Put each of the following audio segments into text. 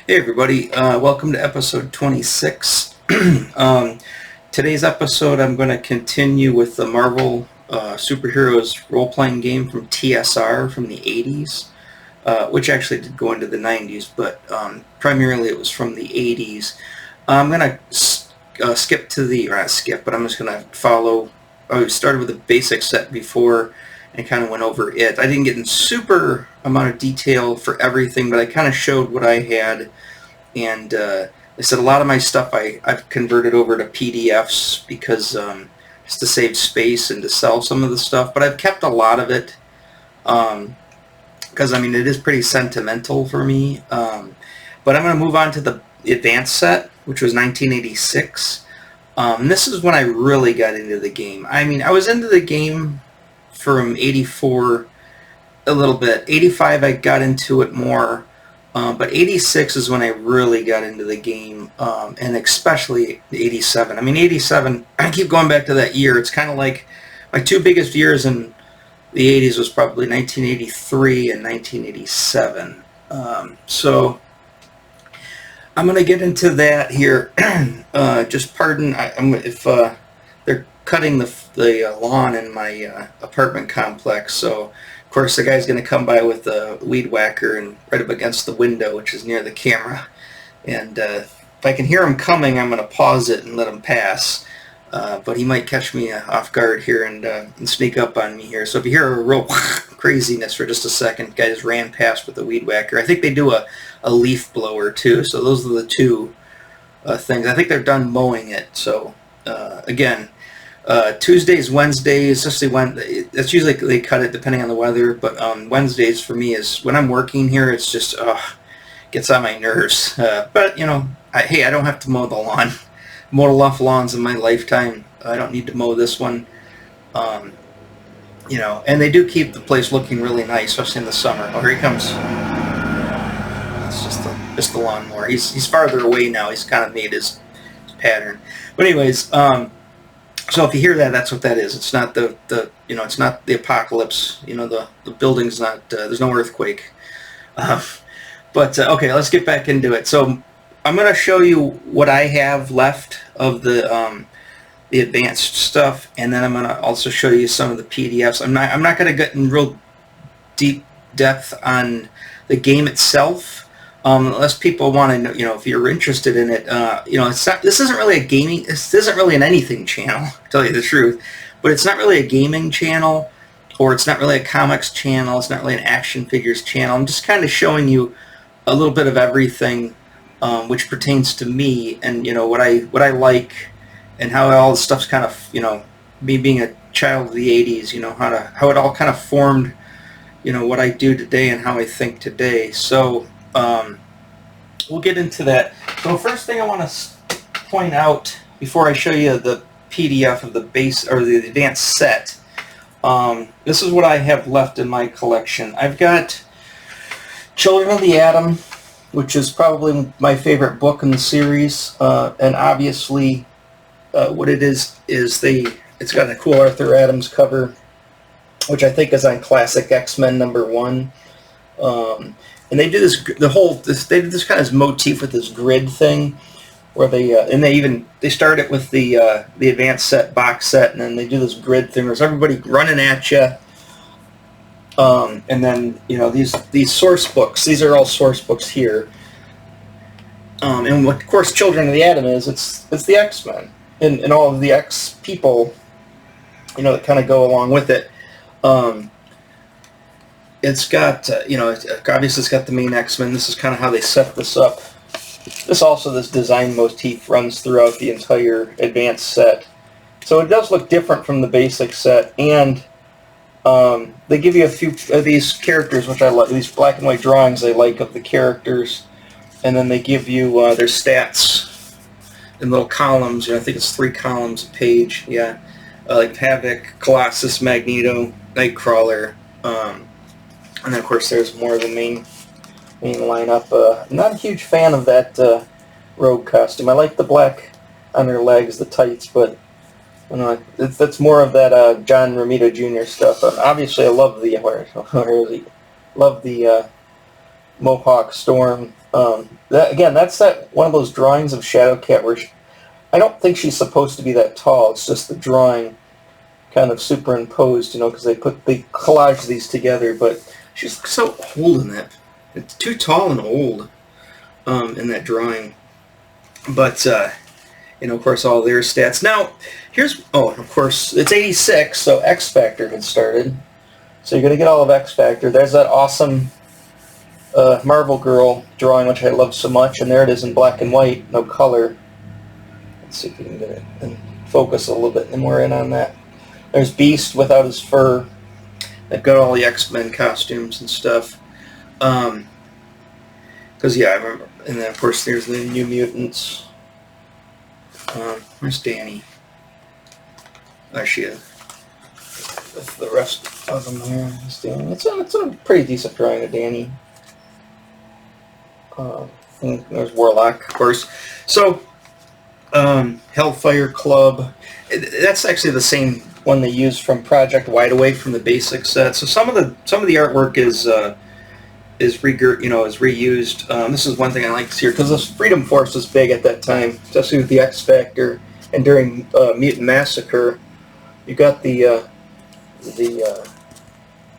Hey everybody, welcome to episode 26. Today's episode I'm going to continue with the Marvel Superheroes role-playing game from TSR from the 80s, which actually did go into the 90s, but primarily it was from the 80s. I'm going to skip to the, or not skip, but I'm just going to follow. I started with the basic set before and kind of went over it. I didn't get in super amount of detail for everything, but I kind of showed what I had. And I said a lot of my stuff I've converted over to PDFs because just to save space and to sell some of the stuff. But I've kept a lot of it because, I mean, it is pretty sentimental for me. But I'm going to move on to the advanced set, which was 1986. This is when I really got into the game. I mean, I was into the game from 84 a little bit. 85 I got into it more. But 86 is when I really got into the game, and especially 87. I mean, 87, I keep going back to that year. It's kind of like my two biggest years in the 80s was probably 1983 and 1987. So I'm going to get into that here. Just pardon if they're cutting the lawn in my apartment complex, so of course the guy's going to come by with a weed whacker and right up against the window, which is near the camera, and if I can hear him coming, I'm going to pause it and let him pass, but he might catch me off guard here and sneak up on me here. So if you hear a real craziness for just a second, the guy just ran past with the weed whacker. I think they do a leaf blower too, so those are the two things. I think they're done mowing it, so again, Tuesdays, Wednesdays, especially when that's usually they cut it depending on the weather. But Wednesdays for me is when I'm working here. It's just gets on my nerves. But you know, hey, I don't have to mow the lawn. Mowed enough lawns in my lifetime. I don't need to mow this one. You know, and they do keep the place looking really nice, especially in the summer. Oh, here he comes. It's just the lawnmower. He's farther away now. He's kind of made his pattern. But anyways. So if you hear that, that's what that is. It's not the it's not the apocalypse. You know, the building's not, there's no earthquake. But okay, let's get back into it. So I'm going to show you what I have left of the advanced stuff, and then I'm going to also show you some of the PDFs. I'm not going to get in real deep depth on the game itself. Unless people want to know, you know, if you're interested in it, you know, it's not, this isn't really a gaming, this isn't really an anything channel, to tell you the truth, but it's not really a gaming channel, or it's not really a comics channel, it's not really an action figures channel. I'm just kind of showing you a little bit of everything, which pertains to me, and, you know, what I like, and how all the stuff's kind of, you know, me being a child of the 80s, you know, how it all kind of formed, you know, what I do today and how I think today. So, we'll get into that. So first thing I want to point out before I show you the PDF of the base or the advanced set, this is what I have left in my collection. I've got Children of the Atom, which is probably my favorite book in the series, and obviously what it is it's got a cool Arthur Adams cover, which I think is on Classic X-Men #1. And they do this, they did this kind of motif with this grid thing, where they start it with the advanced set box set, and then they do this grid thing where it's everybody running at you, and then, you know, these source books, these are all source books here, and what, of course, Children of the Atom is, it's the X-Men, and all of the X people, you know, that kind of go along with it. It's got, you know, obviously it's got the main X-Men. This is kind of how they set this up. This design motif runs throughout the entire advanced set. So it does look different from the basic set, and they give you a few of these characters, which I like, these black and white drawings I like of the characters, and then they give you their stats in little columns. You know, I think it's 3 columns a page, yeah. Like Havoc, Colossus, Magneto, Nightcrawler, and then, of course, there's more of the main lineup. I'm not a huge fan of that Rogue costume. I like the black on her legs, the tights, but you know, that's more of that John Romita Jr. stuff. Obviously, I love the Mohawk Storm. That again, that's that one of those drawings of Shadowcat where I don't think she's supposed to be that tall. It's just the drawing kind of superimposed, you know, because they collage these together. But she's so old in that. It's too tall and old in that drawing. But you know, of course, all their stats. Now, here's of course, it's '86, so X Factor had started. So you're gonna get all of X Factor. There's that awesome Marvel Girl drawing, which I love so much, and there it is in black and white, no color. Let's see if we can get it and focus a little bit more in on that. There's Beast without his fur. They've got all the X-Men costumes and stuff. Because yeah, I remember, and then of course there's the New Mutants. Where's Danny? There she is. With the rest of them here. It's a pretty decent drawing of Danny. And there's Warlock, of course. So, Hellfire Club. That's actually the same one they used from Project Wide Awake from the basic set. So some of the artwork is reused. This is one thing I like to see here because this Freedom Force was big at that time, especially with the X Factor and during Mutant Massacre. You got the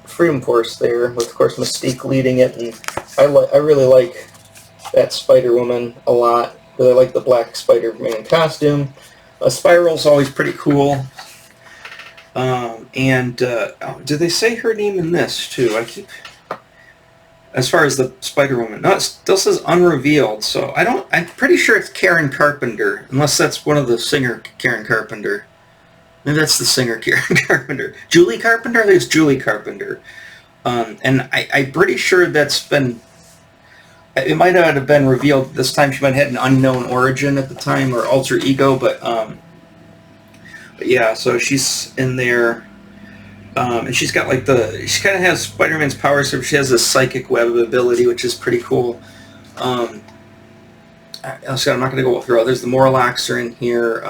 Freedom Force there, with of course Mystique leading it, and I really like that Spider-Woman a lot. Really like the black Spider-Man costume. Spiral's always pretty cool. Did they say her name in this too? As far as the Spider-Woman, no, it still says unrevealed. So I'm pretty sure it's Karen Carpenter, unless that's one of the singer Karen Carpenter. Maybe that's the singer Karen Carpenter. Julie Carpenter? I think it's Julie Carpenter. And I'm pretty sure that's been... It might not have been revealed this time. She might have had an unknown origin at the time, or alter ego, but yeah, so she's in there. And she's got like she kind of has Spider-Man's powers, so she has a psychic web ability, which is pretty cool. I'm not going to go through others. The Morlocks are in here.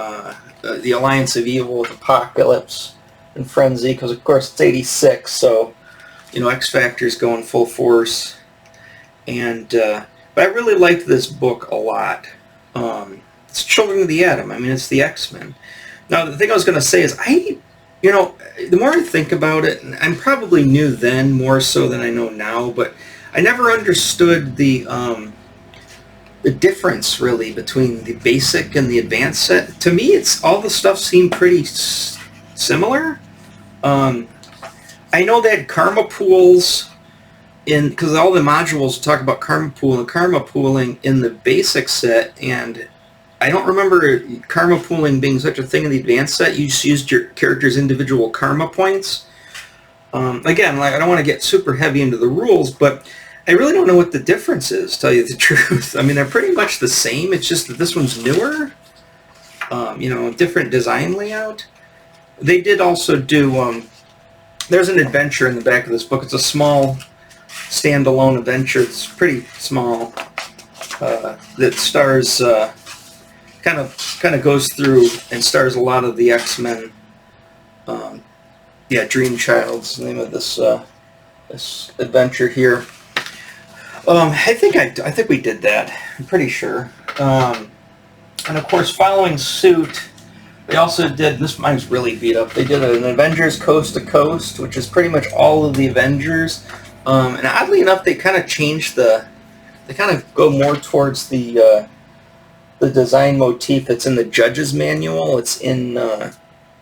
The Alliance of Evil with Apocalypse and Frenzy, because of course it's '86, so you know X Factor's going full force. And but I really liked this book a lot. It's Children of the Atom. I mean, it's the X-Men. Now, the thing I was going to say is, you know, the more I think about it, and I probably knew then more so than I know now, but I never understood the difference really between the basic and the advanced set. To me, it's all the stuff seemed pretty similar. I know they had karma pools because all the modules talk about karma pool and karma pooling in the basic set, and I don't remember karma pooling being such a thing in the advanced set. You just used your character's individual karma points. Again, like I don't want to get super heavy into the rules, but I really don't know what the difference is, to tell you the truth. I mean, they're pretty much the same. It's just that this one's newer. You know, different design layout. They did also do... there's an adventure in the back of this book. It's a small standalone adventure. It's pretty small. That stars... kind of goes through and stars a lot of the X-Men. Yeah, Dream Child's the name of this this adventure here. I think we did that. I'm pretty sure. And of course, following suit, they also did, this mine's really beat up. They did an Avengers Coast to Coast, which is pretty much all of the Avengers. And oddly enough, they kind of changed they kind of go more towards the design motif that's in the Judge's Manual. It's in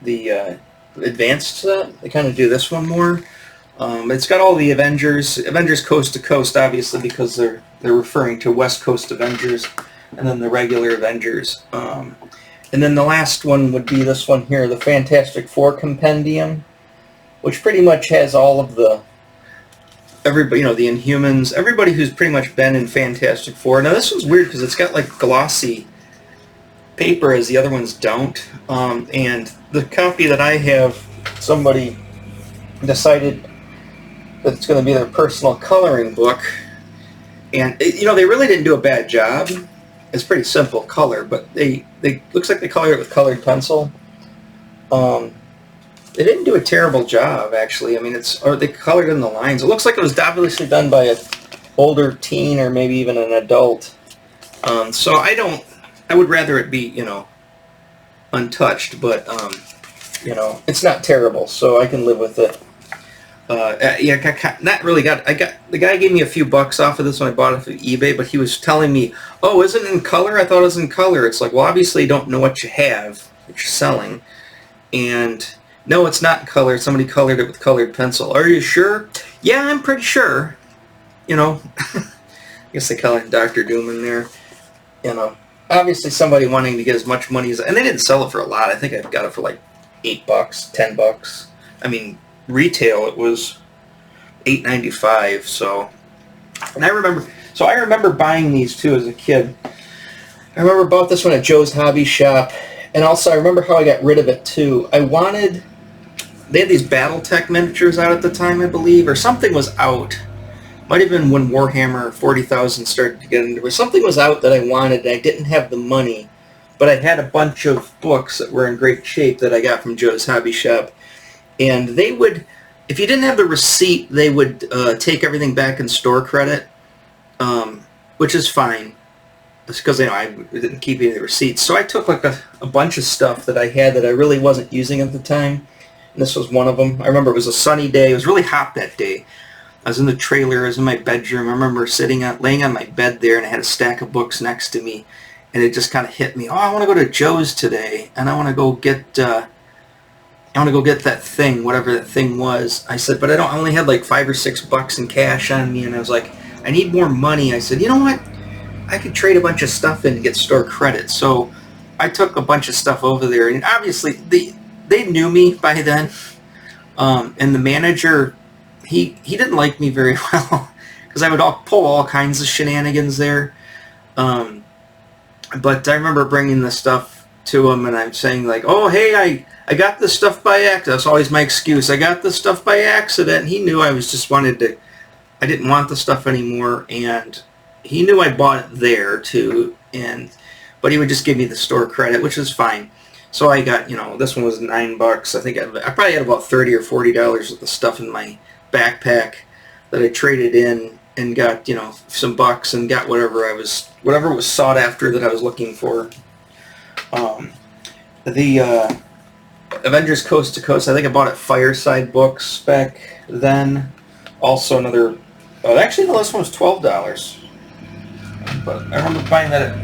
the advanced set. They kind of do this one more. It's got all the Avengers Coast to Coast, obviously, because they're referring to West Coast Avengers, and then the regular Avengers. And then the last one would be this one here, the Fantastic Four Compendium, which pretty much has all of everybody, you know, the Inhumans, everybody who's pretty much been in Fantastic Four. Now this one's weird because it's got like glossy paper as the other ones don't. And the copy that I have, somebody decided that it's going to be their personal coloring book. And, you know, they really didn't do a bad job. It's pretty simple color, but they looks like they colored it with colored pencil. They didn't do a terrible job, actually. I mean, or they colored in the lines. It looks like it was obviously done by an older teen or maybe even an adult. So I would rather it be, untouched, but, it's not terrible, so I can live with it. The guy gave me a few bucks off of this when I bought it from eBay, but he was telling me, oh, isn't it in color? I thought it was in color. It's like, well, obviously you don't know what you have, what you're selling. And no, it's not in color. Somebody colored it with colored pencil. Are you sure? Yeah, I'm pretty sure. I guess they call it Dr. Doom in there. Obviously somebody wanting to get as much money as, and they didn't sell it for a lot. I think I got it for like $8, $10. I mean, retail it was $8.95. So, and I remember buying these too as a kid. I remember bought this one at Joe's Hobby Shop, and also I remember how I got rid of it too. They had these BattleTech miniatures out at the time, I believe, or something was out. Might have been when Warhammer 40,000 started to get into it. Something was out that I wanted, and I didn't have the money, but I had a bunch of books that were in great shape that I got from Joe's Hobby Shop. And they would, if you didn't have the receipt, they would take everything back in store credit, which is fine. It's because I didn't keep any of the receipts. So I took like a bunch of stuff that I had that I really wasn't using at the time. And this was one of them. I remember it was a sunny day. It was really hot that day. I was in the trailer. I was in my bedroom. I remember laying on my bed there, and I had a stack of books next to me. And it just kind of hit me. Oh, I want to go to Joe's today, and I want to go get that thing, whatever that thing was. I said, but I only had like $5 or $6 in cash on me, and I was like, I need more money. I said, you know what? I could trade a bunch of stuff in and get store credit. So I took a bunch of stuff over there, and obviously they knew me by then. And the manager, he didn't like me very well because I would pull all kinds of shenanigans there. But I remember bringing the stuff to him, and I'm saying like, oh, hey, I got this stuff by accident. That's always my excuse. I got this stuff by accident. He knew I didn't want the stuff anymore, and he knew I bought it there too, but he would just give me the store credit, which is fine. So I got, this one was $9. I think I probably had about $30 or $40 of the stuff in my backpack that I traded in and got, some bucks and got whatever was sought after that I was looking for. The Avengers Coast to Coast, I think I bought at Fireside Books back then. Also another, actually no, this one was $12. But I remember buying that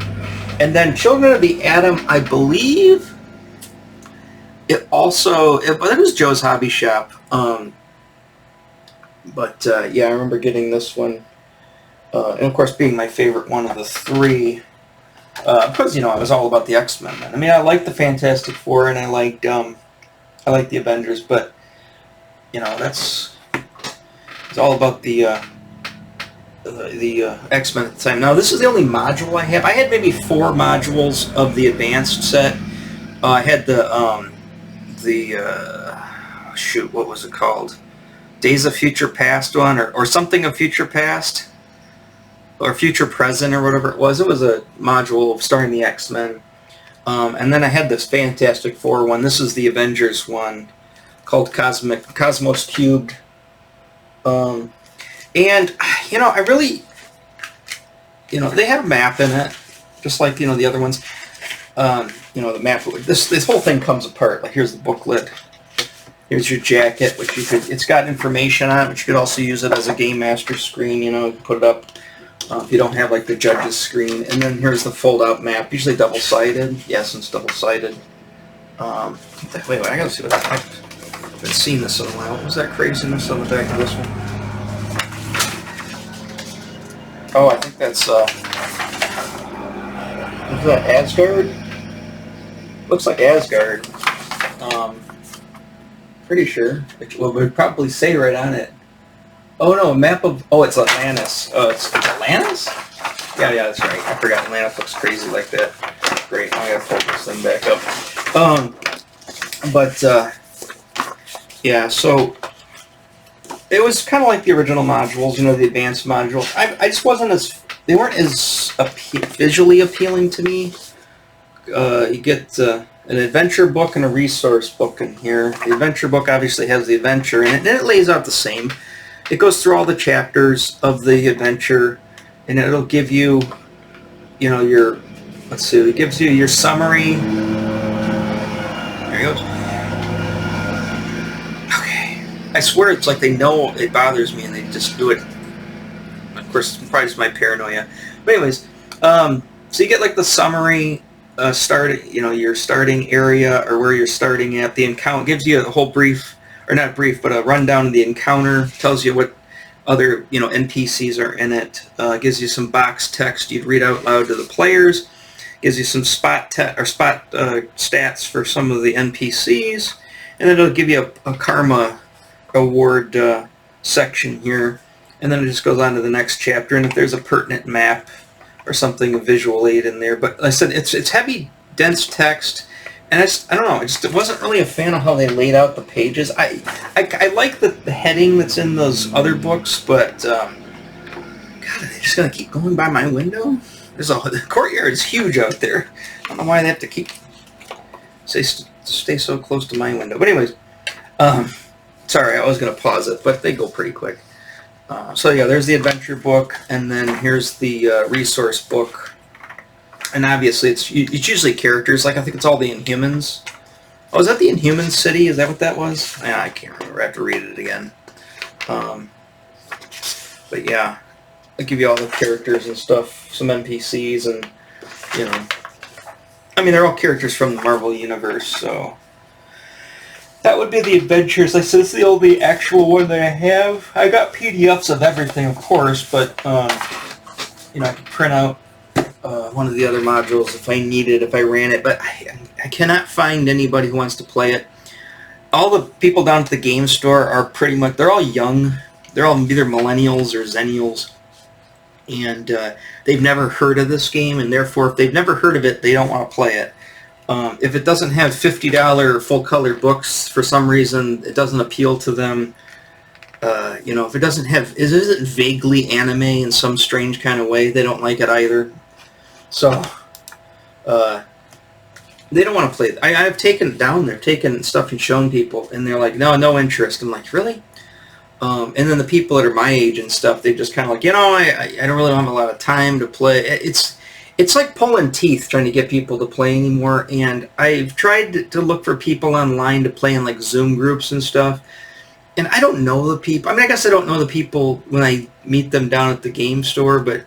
and then Children of the Atom, I believe it was Joe's Hobby Shop. Yeah, I remember getting this one. And of course being my favorite one of the three. Because, I was all about the X-Men. I mean, I liked the Fantastic Four and I liked the Avengers, but, it's all about the X-Men at the time. Now, this is the only module I have. I had maybe 4 modules of the advanced set. I had what was it called? Days of Future Past one, or something of Future Past, or Future Present, or whatever it was. It was a module starring the X-Men. And then I had this Fantastic Four one. This is the Avengers one, called Cosmos Cubed. And, I really, they had a map in it, just like, the other ones. The map, this whole thing comes apart. Like, here's the booklet. Here's your jacket, which it's got information on it, but you could also use it as a Game Master screen, put it up if you don't have, like, the judge's screen. And then here's the fold-out map, usually double-sided. Yes, it's double-sided. Wait, I gotta see what I haven't seen this in a while. What was that craziness on the back of this one? Oh, I think that's, is that Asgard? Looks like Asgard. Pretty sure. It would probably say right on it. Oh no, a map of, it's Atlantis. Oh, it's Atlantis? Yeah, that's right. I forgot Atlantis looks crazy like that. Great, now I gotta fold this thing back up. Yeah, so it was kind of like the original modules, the advanced modules. I just they weren't as visually appealing to me. You get an adventure book and a resource book in here. The adventure book obviously has the adventure in it, and it lays out the same. It goes through all the chapters of the adventure, and it'll give you, your, let's see, it gives you your summary. There he goes. Okay. I swear it's like they know it bothers me and they just do it. Of course, it's probably just my paranoia. But anyways, so you get like the summary, your starting area or where you're starting at. The encounter gives you a whole brief, or not brief, but a rundown of the encounter. Tells you what other NPCs are in it. Gives you some box text you'd read out loud to the players. Gives you some spot stats for some of the NPCs, and then it'll give you a karma award section here, and then it just goes on to the next chapter. And if there's a pertinent map or something, a visual aid in there. But like I said, it's heavy, dense text, and I don't know. I wasn't really a fan of how they laid out the pages. I like the heading that's in those other books, but God, are they just gonna keep going by my window? The courtyard is huge out there. I don't know why they have to keep stay so close to my window. But anyways, sorry, I was gonna pause it, but they go pretty quick. So yeah, there's the adventure book, and then here's the resource book. And obviously, it's usually characters. Like I think it's all the Inhumans. Oh, is that the Inhuman city? Is that what that was? I can't remember. I have to read it again. But yeah, I give you all the characters and stuff, some NPCs, and I mean they're all characters from the Marvel universe. So that would be the adventures. Like I said, this is the actual one that I have. I got PDFs of everything, of course, but I could print out one of the other modules if I need it, if I ran it, but I cannot find anybody who wants to play it. All the people down at the game store are pretty much, they're all young. They're all either millennials or zennials, and they've never heard of this game, and therefore if they've never heard of it, they don't want to play it. If it doesn't have $50 full-color books, for some reason, it doesn't appeal to them. If it doesn't have, isn't vaguely anime in some strange kind of way, they don't like it either. So, they don't want to play it. I've taken it down there, taken stuff and shown people, and they're like, no interest. I'm like, really? And then the people that are my age and stuff, they just kind of like, I don't really have a lot of time to play. It's like pulling teeth trying to get people to play anymore, and I've tried to look for people online to play in like Zoom groups and stuff, and I don't know the people. I mean, I guess I don't know the people when I meet them down at the game store, but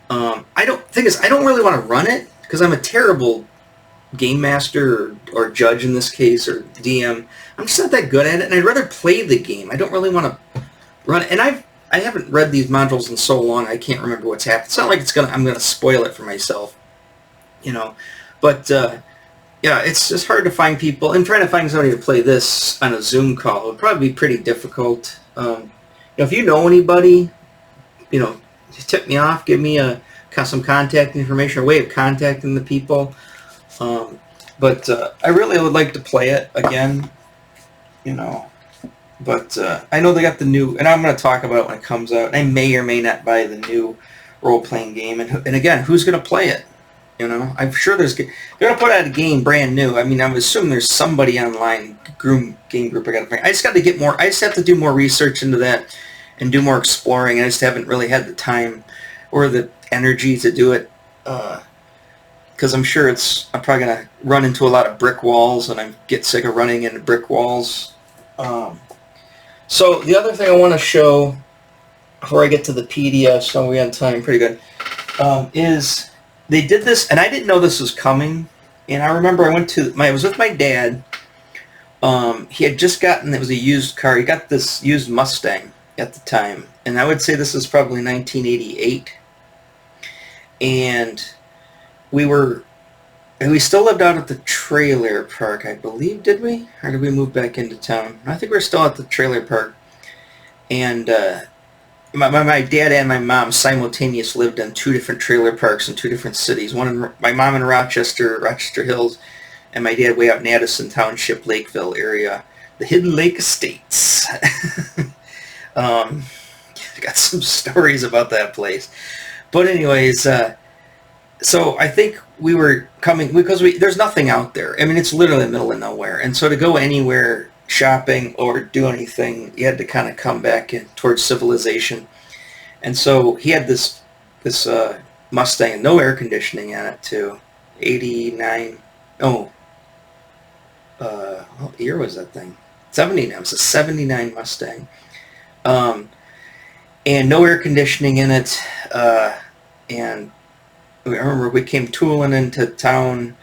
I don't really want to run it because I'm a terrible game master or judge in this case, or DM. I'm just not that good at it, and I'd rather play the game. I don't really want to run it, and I haven't read these modules in so long I can't remember what's happened. It's not like I'm gonna spoil it for myself, But yeah, it's just hard to find people, and trying to find somebody to play this on a Zoom call would probably be pretty difficult. If you know anybody, tip me off, give me some contact information or way of contacting the people. But I really would like to play it again, But I know they got the new, and I'm going to talk about it when it comes out. I may or may not buy the new role-playing game. And again, who's going to play it? I'm sure they're going to put out a game brand new. I mean, I'm assuming there's somebody online, game group I got to bring. I just got to get more, I just have to do more research into that and do more exploring. I just haven't really had the time or the energy to do it. Because I'm sure I'm probably going to run into a lot of brick walls, and I get sick of running into brick walls. So the other thing I want to show before I get to the PDF, so we're on time pretty good, is they did this, and I didn't know this was coming. And I remember I was with my dad. He had just gotten, it was a used car. He got this used Mustang at the time, and I would say this is probably 1988. And we still lived out at the trailer park, I believe, did we? Or did we move back into town? I think we're still at the trailer park. And my dad and my mom simultaneously lived in 2 different trailer parks in 2 different cities. My mom in Rochester Hills, and my dad way out in Addison Township, Lakeville area. The Hidden Lake Estates. I got some stories about that place. But anyways, so I think we were coming, because there's nothing out there. I mean, it's literally in the middle of nowhere. And so to go anywhere shopping or do anything, you had to kind of come back towards civilization. And so he had this Mustang and no air conditioning in it too. 89. Oh, what year was that thing? 79. It was a 79 Mustang. And no air conditioning in it. And I remember we came tooling into town,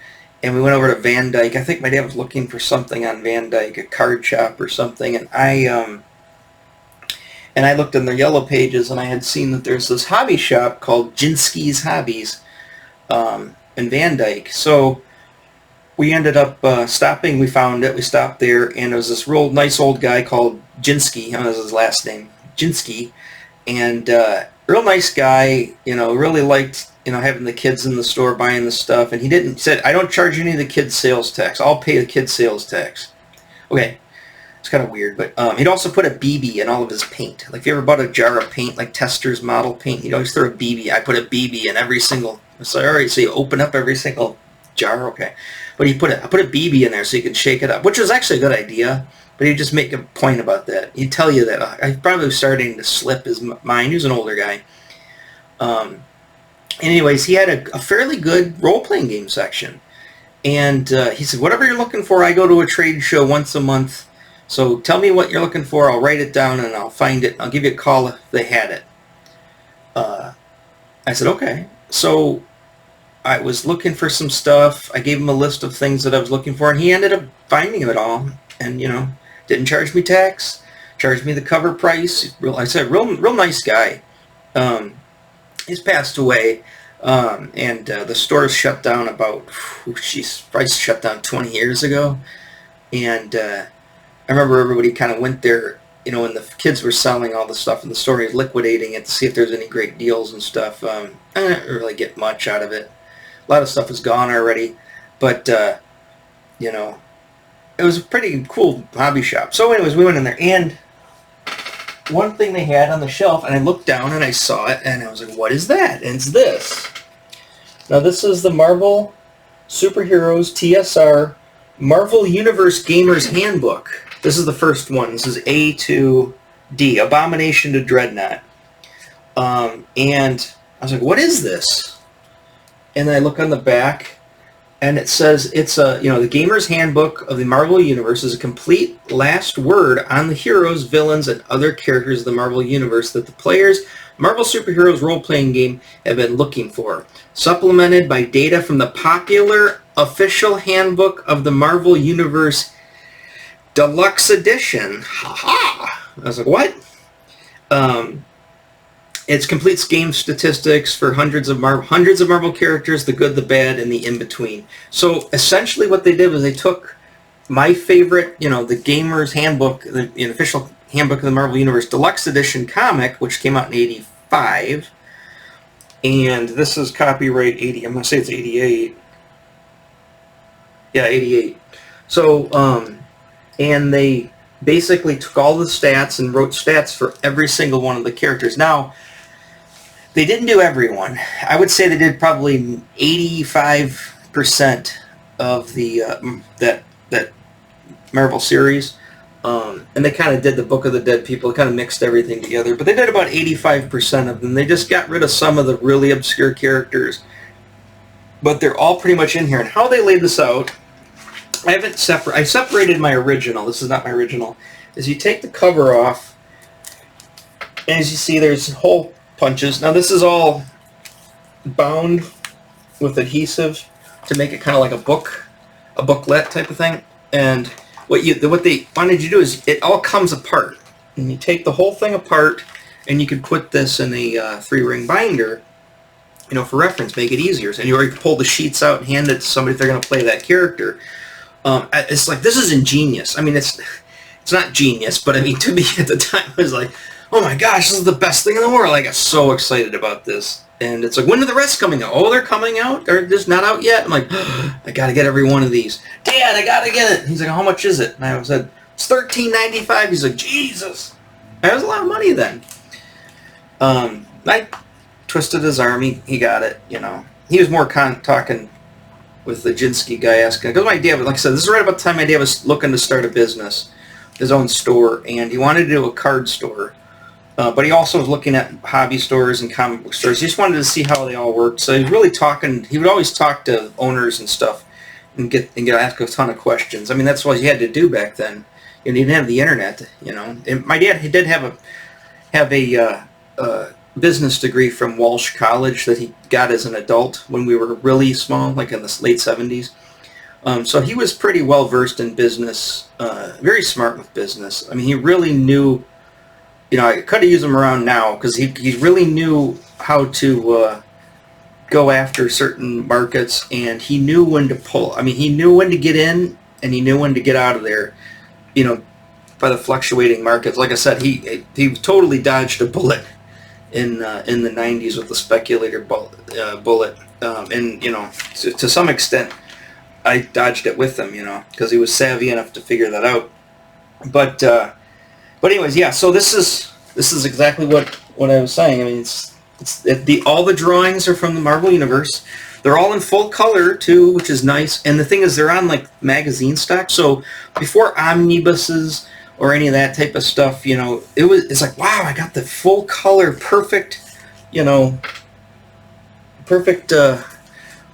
and we went over to Van Dyke. I think my dad was looking for something on Van Dyke, a card shop or something, and I looked in the yellow pages, and I had seen that there's this hobby shop called Jinsky's Hobbies in Van Dyke. So we ended up stopping. We found it. We stopped there, and it was this real nice old guy called Jinsky. That was his last name, Jinsky, and real nice guy. Really liked having the kids in the store buying the stuff. And he said, I don't charge any of the kids sales tax. I'll pay the kids sales tax. Okay. It's kind of weird, but he'd also put a BB in all of his paint. Like if you ever bought a jar of paint, like Tester's model paint, he'd always throw a BB. I put a BB in every single. So all right, so you open up every single jar, okay. But I put a BB in there so you could shake it up, which was actually a good idea. But he'd just make a point about that. He'd tell you that I probably was starting to slip his mind. He was an older guy. Anyways, he had a fairly good role-playing game section. And he said, whatever you're looking for, I go to a trade show once a month. So tell me what you're looking for. I'll write it down and I'll find it. I'll give you a call if they had it. I said, okay. So I was looking for some stuff. I gave him a list of things that I was looking for, and he ended up finding it all. And, didn't charge me tax, charged me the cover price. Real nice guy. He's passed away, and the store's shut down probably shut down 20 years ago. And I remember everybody kind of went there, when the kids were selling all the stuff in the store. He was liquidating it to see if there's any great deals and stuff. I didn't really get much out of it. A lot of stuff is gone already, but, it was a pretty cool hobby shop. So anyways, we went in there, and one thing they had on the shelf, and I looked down and I saw it, and I was like, what is that? And it's this. Now this is the Marvel Superheroes TSR Marvel Universe Gamers Handbook. This is the first one. This is A to D, Abomination to Dreadnought. And I was like, what is this? And I look on the back, and it says it's the Gamer's Handbook of the Marvel Universe is a complete last word on the heroes, villains, and other characters of the Marvel Universe that the players Marvel Superheroes role-playing game have been looking for, supplemented by data from the popular official handbook of the Marvel Universe Deluxe Edition. Ha-ha! I was like, what? It's complete game statistics for hundreds of Marvel characters, the good, the bad, and the in-between. So essentially what they did was they took my favorite, the Gamer's Handbook, the official handbook of the Marvel Universe Deluxe Edition comic, which came out in 85. And this is copyright 80. I'm going to say it's 88. Yeah, 88. So, and they basically took all the stats and wrote stats for every single one of the characters. Now, they didn't do everyone. I would say they did probably 85% of the that Marvel series, and they kind of did the Book of the Dead people, kind of mixed everything together. But they did about 85% of them. They just got rid of some of the really obscure characters, but they're all pretty much in here. And how they laid this out, I separated my original. This is not my original. Is you take the cover off, and as you see, there's hole punches. Now this is all bound with adhesive to make it kind of like a booklet type of thing. And what they wanted you to do is it all comes apart, and you take the whole thing apart, and you can put this in a 3-ring binder, for reference, make it easier. And you already pull the sheets out and hand it to somebody if they're going to play that character. It's like, this is ingenious. I mean, it's not genius, but I mean, to me at the time, it was like, oh my gosh, this is the best thing in the world. I got so excited about this. And it's like, when are the rest coming out? Oh, they're coming out? They're just not out yet? I'm like, I got to get every one of these. Dad, I got to get it. He's like, how much is it? And I said, it's $13.95. He's like, Jesus. That was a lot of money then. I twisted his arm. He got it, He was more talking with the Jinsky guy, asking, because my dad, like I said, this is right about the time my dad was looking to start a business, his own store, and he wanted to do a card store. But he also was looking at hobby stores and comic book stores. He just wanted to see how they all worked. So he was really talking. He would always talk to owners and stuff, and get ask a ton of questions. I mean, that's what you had to do back then. You didn't have the internet, you know. And my dad, he did have a business degree from Walsh College that he got as an adult when we were really small, like in the late 70s. So he was pretty well versed in business, very smart with business. I mean, he really knew. You know, I could have used him around now because he really knew how to go after certain markets, and he knew when to pull. I mean, he knew when to get in, and he knew when to get out of there. You know, by the fluctuating markets. Like I said, he totally dodged a bullet in the 90s with the speculator bullet, and you know, to some extent, I dodged it with him. You know, because he was savvy enough to figure that out. But anyways, yeah. So this is exactly what I was saying. I mean, all the drawings are from the Marvel Universe. They're all in full color too, which is nice. And the thing is, they're on like magazine stock. So before omnibuses or any of that type of stuff, you know, it's like, wow, I got the full color, perfect, you know, perfect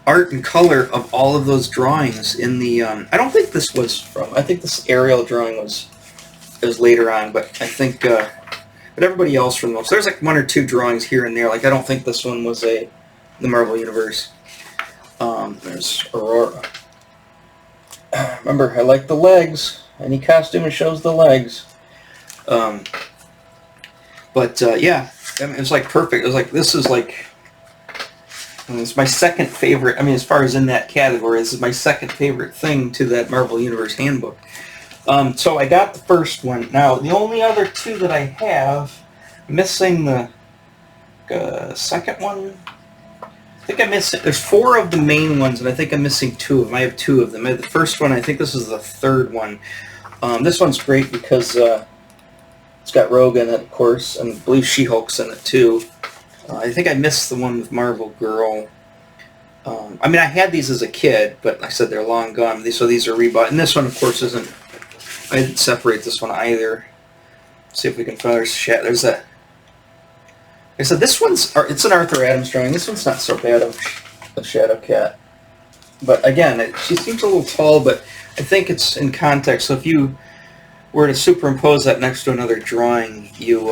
art and color of all of those drawings in the. I don't think this was from. I think this aerial drawing was later on, but I think, but everybody else from those, there's like one or two drawings here and there. Like I don't think this one was the Marvel Universe. There's Aurora. Remember, I like the legs. Any costume that shows the legs. Yeah, I mean, it's like perfect. It was like this is like. It's my second favorite. I mean, as far as in that category, this is my second favorite thing to that Marvel Universe handbook. So I got the first one. Now, the only other two that I have, missing the second one. I think I missed it. There's four of the main ones, and I think I'm missing two of them. I have two of them. I have the first one. I think this is the third one. This one's great because it's got Rogue in it, of course, and I believe She-Hulk's in it too. I think I missed the one with Marvel Girl. I mean, I had these as a kid, but like I said, they're long gone. So these are rebought. And this one, of course, isn't. I didn't separate this one either. Let's see if we can find there's that. Like I said, this one's it's an Arthur Adams drawing. This one's not so bad of Shadow Cat. But again, she seems a little tall, but I think it's in context. So if you were to superimpose that next to another drawing, you'd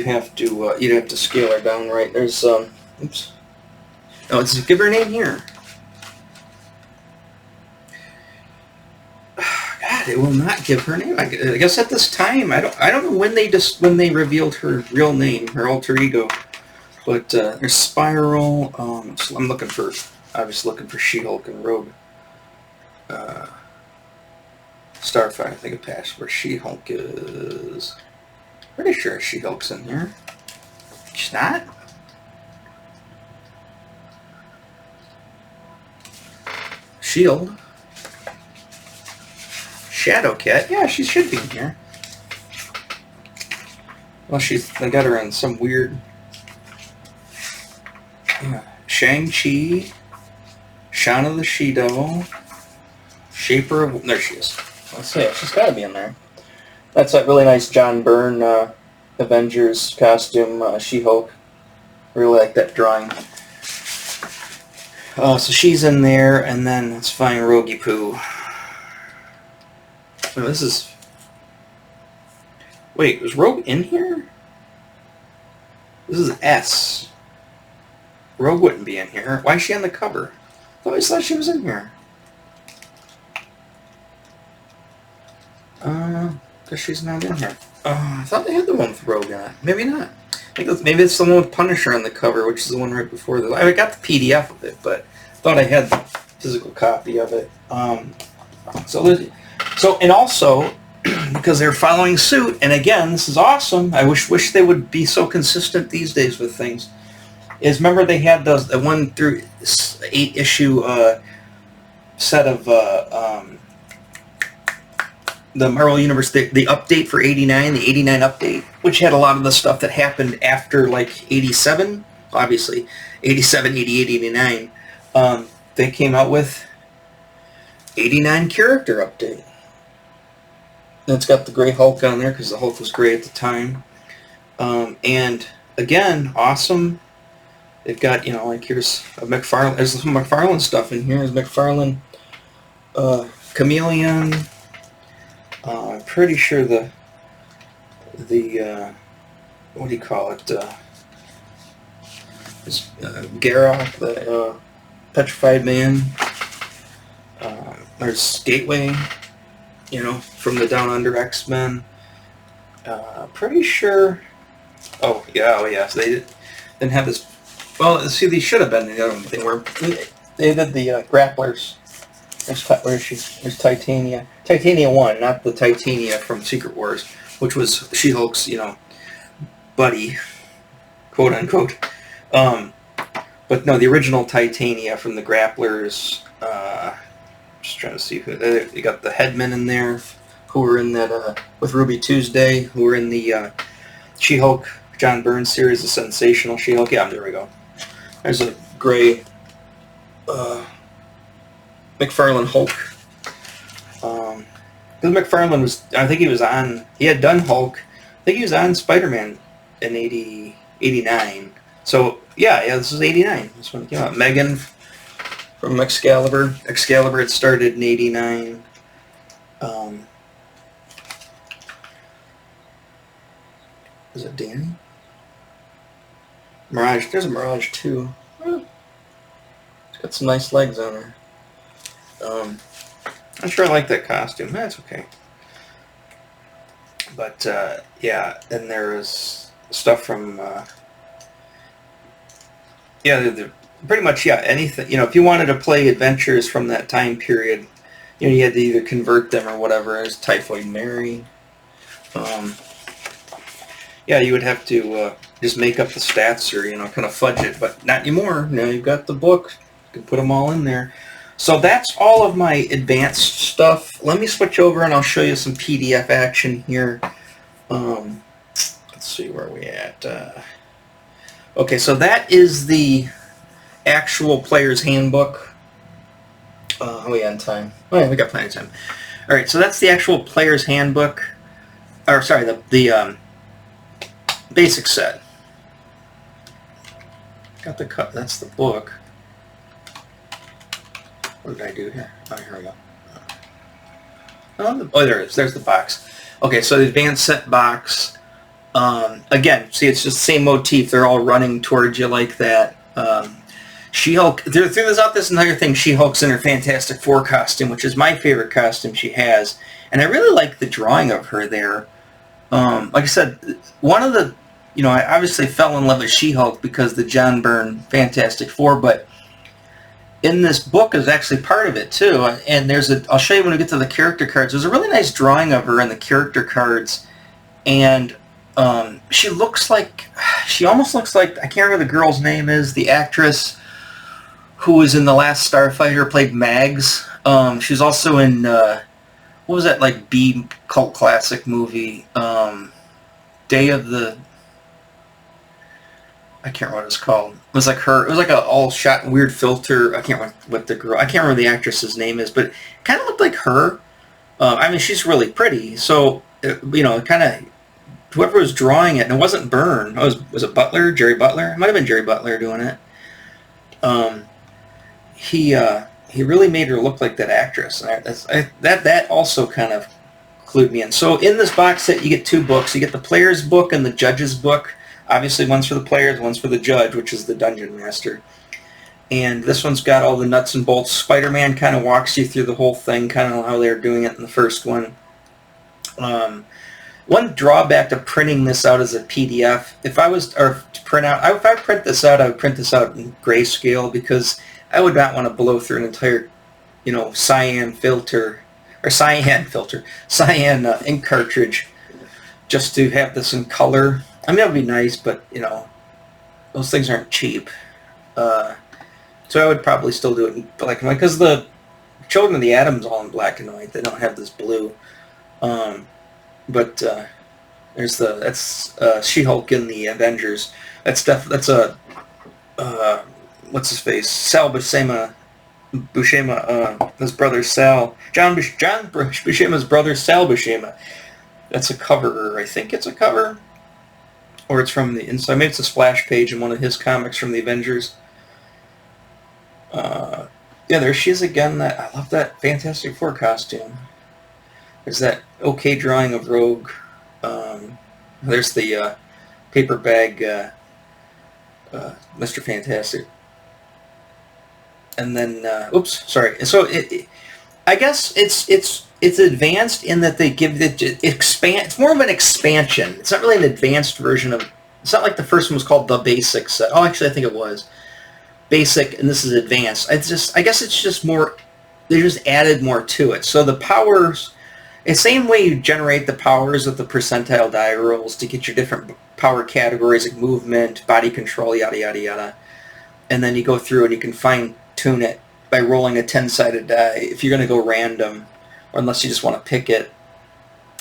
have to scale her down right. There's oops. Oh, let's give her a name here. God, it will not give her name. I guess at this time, I don't know when they revealed her real name, her alter ego. But there's Spiral. I'm obviously looking for She-Hulk and Rogue. Starfire, I think it passed where She-Hulk is. Pretty sure She-Hulk's in here. She's not? Shield. Shadow Cat. Yeah, she should be in here. Well, they got her in some weird. Shang-Chi. Shauna the She-Devil. Shaper of. There she is. Let's see. She's got to be in there. That's that really nice John Byrne Avengers costume, She-Hulk. Really like that drawing. So she's in there, and then let's find Rogie Poo. Oh, this is... Wait, was Rogue in here? This is S. Rogue wouldn't be in here. Why is she on the cover? I always thought she was in here. Because she's not in here. I thought they had the one with Rogue in it. Maybe not. Maybe it's the one with Punisher on the cover, which is the one right before this. I got the PDF of it, but I thought I had the physical copy of it. And also, because they're following suit, and again, this is awesome. I wish they would be so consistent these days with things. Is remember they had the 1 through 8 issue set of the Marvel Universe, the update for '89, the '89 update, which had a lot of the stuff that happened after like '87, obviously, '87, '88, '89. They came out with '89 character update. And it's got the gray Hulk on there because the Hulk was gray at the time. And again, awesome. They've got, you know, like here's a McFarlane. There's some McFarlane stuff in here. There's McFarlane Chameleon. I'm pretty sure the what do you call it? Garrock, the Petrified Man. There's Gateway, you know, from the Down Under X-Men. Pretty sure. Oh yeah. So they didn't have this. Well, see, these should have been the other one. They did the grapplers. There's Titania. Titania 1, not the Titania from Secret Wars, which was She-Hulk's, you know, buddy, quote unquote. But no, the original Titania from the grapplers. Just trying to see who they got. The Headmen in there, who were in that with Ruby Tuesday, who were in the She-Hulk John Byrne series, the Sensational She-Hulk. Yeah, there we go. There's a gray McFarlane Hulk. Because McFarlane was, I think he had done Hulk. I think he was on Spider-Man in 89. So, yeah, this was 89. This one came out. Megan from Excalibur. Excalibur had started in 89. Is it Danny? Mirage. There's a Mirage too. It's got some nice legs on her. I'm sure I like that costume. That's okay. But yeah, then there is stuff from pretty much anything. You know, if you wanted to play adventures from that time period, you know, you had to either convert them or whatever. There's Typhoid Mary. Yeah, you would have to just make up the stats or, you know, kind of fudge it, but not anymore. Now you've got the book. You can put them all in there. So that's all of my advanced stuff. Let me switch over and I'll show you some PDF action here. Let's see where we at. Okay, so that is the actual player's handbook. Are we on time? Oh yeah, we got plenty of time. All right, so that's the actual player's handbook. Or sorry, the basic set. Got the cut. That's the book. What did I do here? Oh, here we go. Oh, there it is. There's the box. Okay, so the advanced set box. Again, see, it's just the same motif. They're all running towards you like that. She-Hulk. Through this entire thing, She-Hulk's in her Fantastic Four costume, which is my favorite costume she has, and I really like the drawing of her there. Like I said, one of the, you know, I obviously fell in love with She-Hulk because the John Byrne Fantastic Four, but in this book is actually part of it too, and I'll show you when we get to the character cards. There's a really nice drawing of her in the character cards, and she almost looks like, I can't remember the girl's name is, the actress who was in The Last Starfighter, played Mags. She's also in, what was that, like, B cult classic movie, Day of the, I can't remember what it's called. It was like her. It was like a all shot weird filter. I can't remember what the girl. I can't remember the actress's name is, but it kind of looked like her. I mean, she's really pretty. So you know, kind of whoever was drawing it, and it wasn't Byrne. Was it Butler? Jerry Butler? It might have been Jerry Butler doing it. He really made her look like that actress. And that also kind of clued me in. So in this box set, you get two books. You get the player's book and the judge's book. Obviously, one's for the players, one's for the judge, which is the Dungeon Master. And this one's got all the nuts and bolts. Spider-Man kind of walks you through the whole thing, kind of how they were doing it in the first one. One drawback to printing this out as a PDF, if I print this out, I would print this out in grayscale because I would not want to blow through an entire, you know, cyan ink cartridge just to have this in color. I mean, that would be nice, but, you know, those things aren't cheap. So I would probably still do it in black and white, because the Children of the Atom's all in black and white. They don't have this blue. But that's She-Hulk in the Avengers. That's a what's his face? Sal Buscema, his brother Sal. John Buscema's brother Sal Buscema. That's a cover. I think it's a cover. Or it's from the inside. Maybe it's a splash page in one of his comics from the Avengers. Yeah, there she is again. I love that Fantastic Four costume. There's that okay drawing of Rogue. There's the paper bag Mr. Fantastic. And then, oops, sorry. So I guess it's advanced in that they give it expand. It's more of an expansion. It's not really an advanced version of. It's not like the first one was called the basic set. Oh, actually, I think it was basic, and this is advanced. I guess it's just more. They just added more to it. So the powers, the same way you generate the powers with the percentile die rolls to get your different power categories like movement, body control, yada yada yada, and then you go through and you can fine tune it by rolling a 10-sided die. If you're going to go random, or unless you just want to pick it,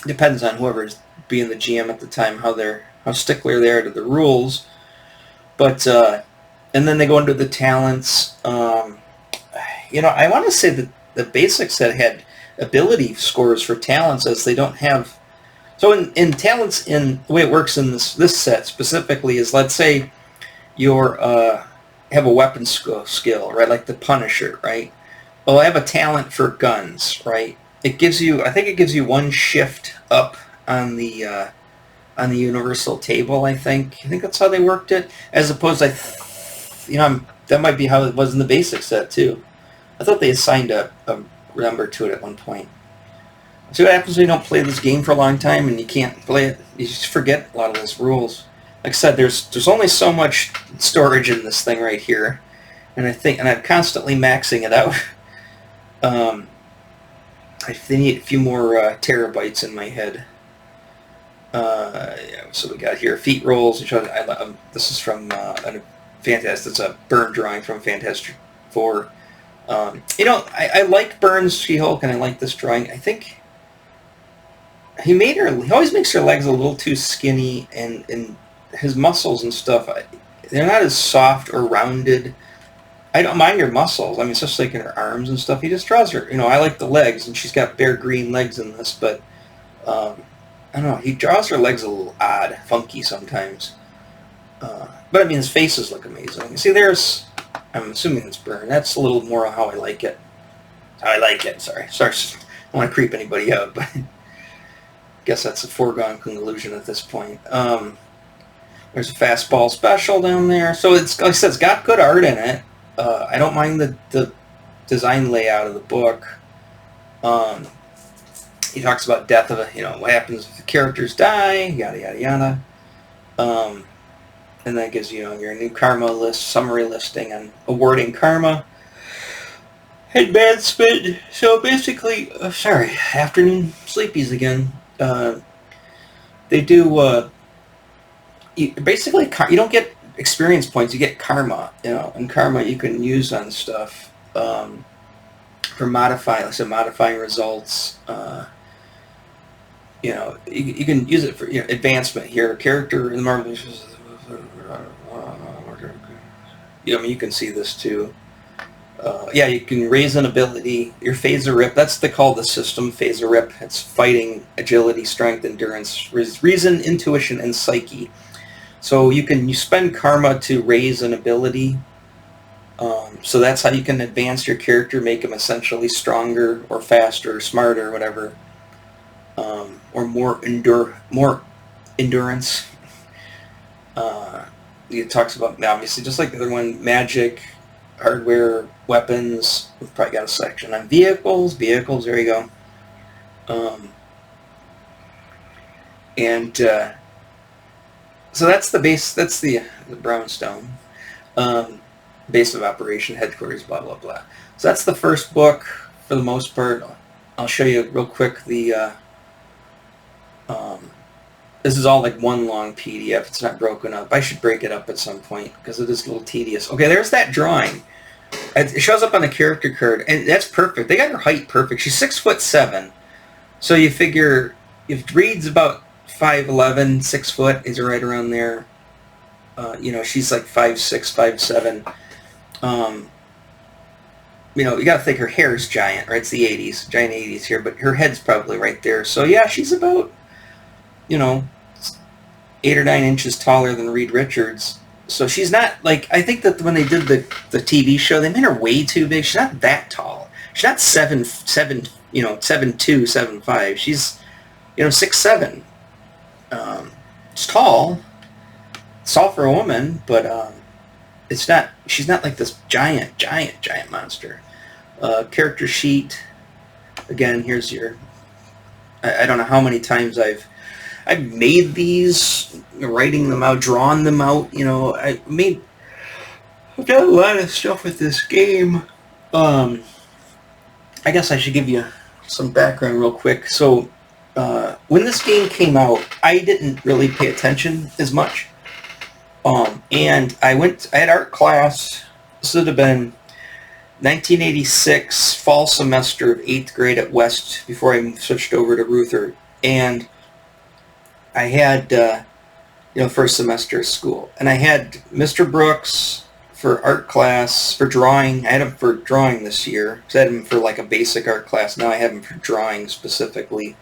depends on whoever's being the GM at the time how stickler they are to the rules. But and then they go into the talents. I want to say that the basic set had ability scores for talents, as they don't have. So in talents, in the way it works in this set specifically is, let's say you're have a weapon skill, right? Like the Punisher, right? Well, I have a talent for guns, right? It gives you, I think it gives you one shift up on the universal table. I think that's how they worked it, as opposed to, that might be how it was in the basic set too. I thought they assigned a number to it at one point. See what happens when you don't play this game for a long time and you can't play it. You just forget a lot of those rules. Like I said, there's only so much storage in this thing right here, and I'm constantly maxing it out. I need a few more terabytes in my head. So we got here feat rolls. This is from Fantastic. It's a Byrne drawing from Fantastic Four. I like Byrne's She-Hulk, and I like this drawing. I think he always makes her legs a little too skinny, and his muscles and stuff, they're not as soft or rounded. I don't mind her muscles. I mean, especially like in her arms and stuff. He just draws her. I like the legs, and she's got bare green legs in this, but I don't know. He draws her legs a little odd, funky sometimes. But I mean, his faces look amazing. See, I'm assuming it's Byrne. That's a little more how I like it. Sorry. I don't want to creep anybody out, but I guess that's a foregone conclusion at this point. There's a fastball special down there. So it's, like I said, it's got good art in it. I don't mind the design layout of the book. He talks about death of what happens if the characters die, yada yada yada. And then it gives you your new karma list, summary listing on awarding karma. Advancement. So basically, afternoon sleepies again. They do. You don't get experience points. You get karma. And karma you can use on stuff for modifying results. You can use it for advancement here. Character in the Marvel. You can see this too. You can raise an ability. Your Phaser Rip. That's they call the system Phaser Rip. It's fighting, agility, strength, endurance, reason, intuition, and psyche. So you spend karma to raise an ability. So that's how you can advance your character, make him essentially stronger or faster or smarter or whatever, or more endurance. It talks about, obviously, just like the other one, magic, hardware, weapons. We've probably got a section on vehicles. Vehicles, there you go. So that's the base. That's the Brownstone. Base of operation, headquarters, blah, blah, blah. So that's the first book for the most part. I'll show you real quick the... this is all like one long PDF. It's not broken up. I should break it up at some point because it is a little tedious. Okay, there's that drawing. It shows up on the character card, and that's perfect. They got her height perfect. She's 6'7", so you figure if Reed's about 5'11", 6 foot is right around there. She's like 5'6", 5'7". You got to think her hair's giant, right? It's the 80s, giant 80s here, but her head's probably right there. So yeah, she's about you know, 8 or 9 inches taller than Reed Richards. So she's not like, I think that when they did the TV show, they made her way too big. She's not that tall. She's not 7'7", 7'2", 7'5". She's 6'7". It's tall. It's tall for a woman, but it's not. She's not like this giant monster. Character sheet. Again, here's your. I don't know how many times I've made these, writing them out, drawn them out. I've done a lot of stuff with this game. I guess I should give you some background real quick. So, when this game came out, I didn't really pay attention as much. And I had art class. This would have been 1986, fall semester of 8th grade at West, before I switched over to Ruther. And I had, first semester of school. And I had Mr. Brooks for art class, for drawing. I had him for drawing this year, because I had him for like a basic art class. Now I have him for drawing specifically.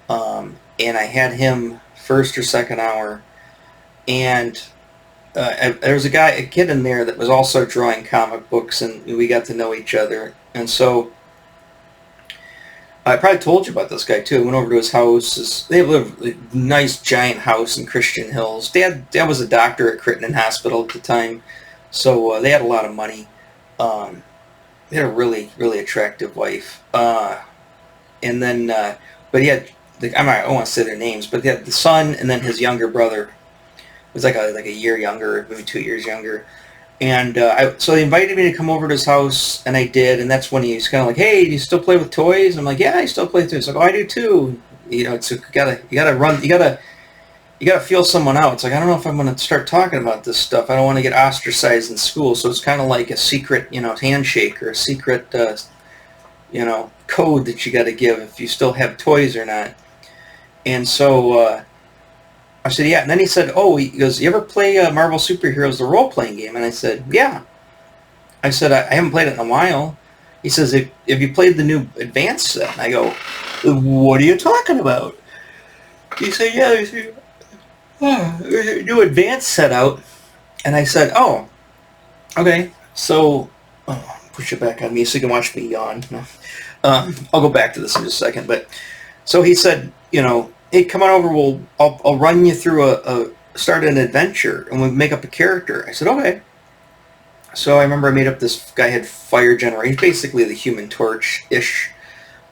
And I had him first or second hour. And there was a kid in there that was also drawing comic books, and we got to know each other. And so I probably told you about this guy too. I went over to his house. They live a nice giant house in Christian Hills. Dad was a doctor at Crittenden Hospital at the time, so they had a lot of money. They had a really, really attractive wife. And then, but he had, I don't want to say their names, but they had the son and then his younger brother. It was like a year younger, maybe 2 years younger. And so they invited me to come over to his house, and I did. And that's when he's kind of like, "Hey, do you still play with toys?" I'm like, "Yeah, I still play with toys." Like, "Oh, I do too." It's you gotta feel someone out. It's like, I don't know if I'm gonna start talking about this stuff. I don't want to get ostracized in school. So it's kind of like a secret, handshake, or a secret, code that you got to give if you still have toys or not. And so I said, "Yeah." And then he said, he goes, "You ever play Marvel Superheroes, the role-playing game?" And I said, "Yeah." I said, I haven't played it in a while." He says, "Have you played the new Advanced set?" And I go, "What are you talking about?" He said, "Yeah, there's a new Advanced set out." And I said, "Oh, okay." So, push it back on me so you can watch me yawn. I'll go back to this in just a second. But so he said, "Hey, come on over. I'll run you through start an adventure, and we'll make up a character." I said, "Okay." So I remember I made up this guy had fire generator. He's basically the Human Torch-ish,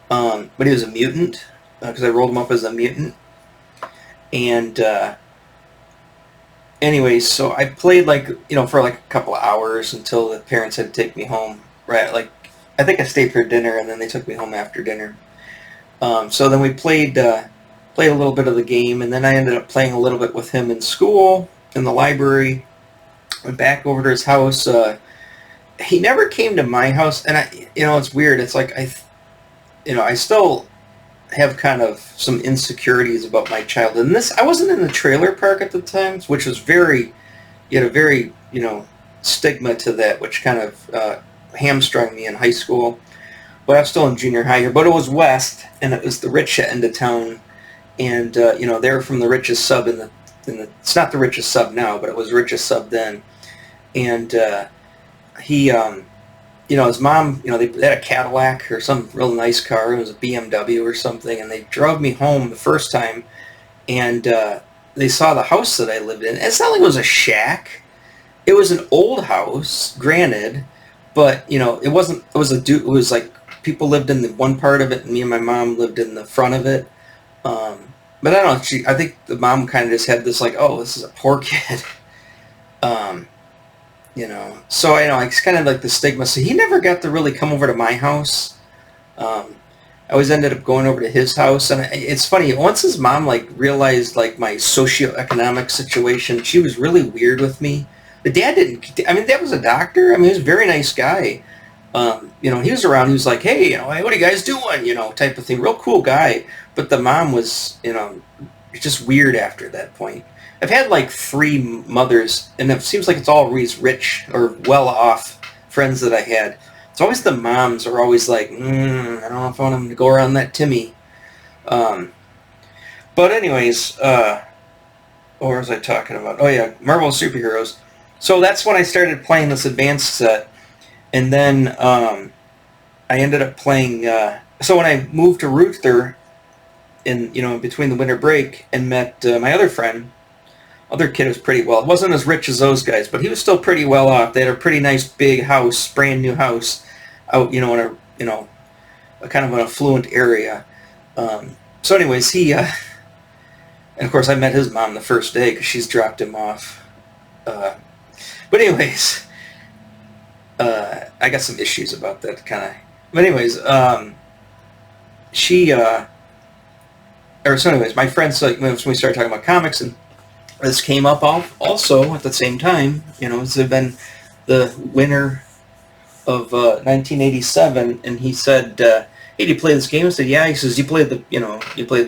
but he was a mutant, because I rolled him up as a mutant. And anyways, so I played for like a couple of hours until the parents had to take me home. Right, I think I stayed for dinner, and then they took me home after dinner. So then we played a little bit of the game, and then I ended up playing a little bit with him in school, in the library. Went back over to his house. He never came to my house, and it's weird. It's like I still have kind of some insecurities about my childhood. And I wasn't in the trailer park at the time, which was you had a very, stigma to that, which kind of hamstrung me in high school. But I'm still in junior high here. But it was West, and it was the rich end of town. And, they were from the richest sub it's not the richest sub now, but it was the richest sub then. And he, his mom, they had a Cadillac or some real nice car. It was a BMW or something. And they drove me home the first time. And they saw the house that I lived in. It's not like it was a shack. It was an old house, granted. But, it was like people lived in the one part of it, and me and my mom lived in the front of it. But I don't know, I think the mom kind of just had this this is a poor kid. So it's kind of like the stigma. So he never got to really come over to my house. I always ended up going over to his house. And it's funny, once his mom realized my socioeconomic situation, she was really weird with me. The dad didn't, Dad was a doctor. He was a very nice guy. He was around, he was like, "Hey, hey, what are you guys doing?" Type of thing. Real cool guy. But the mom was, just weird after that point. I've had 3 mothers, and it seems like it's always rich or well-off friends that I had. It's always the moms are always like, I don't know if I want them to go around that Timmy. But anyways, what was I talking about? Oh yeah, Marvel superheroes. So that's when I started playing this advanced set, and then I ended up playing. So when I moved to Ruther, in between the winter break, and met my other friend, other kid was pretty well. Wasn't as rich as those guys, but he was still pretty well off. They had a pretty nice big house, brand new house, out in a kind of an affluent area. So anyways, and of course I met his mom the first day because she's dropped him off. But anyways, I got some issues about that kind of. But anyways, my friends, like, when we started talking about comics, and this came up also at the same time. It's been the winter of 1987, and he said, "Hey, do you play this game?" I said, "Yeah." He says, "You played the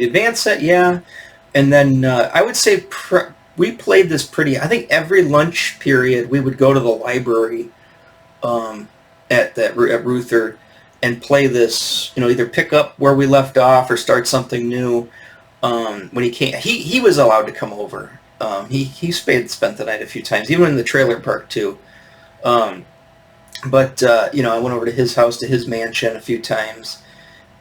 advanced set?" "Yeah." And then I would say we played this pretty. I think every lunch period we would go to the library at Ruther and play this. Either pick up where we left off or start something new. When he came, he was allowed to come over. He spent the night a few times, even in the trailer park too. But I went over to his house, to his mansion a few times,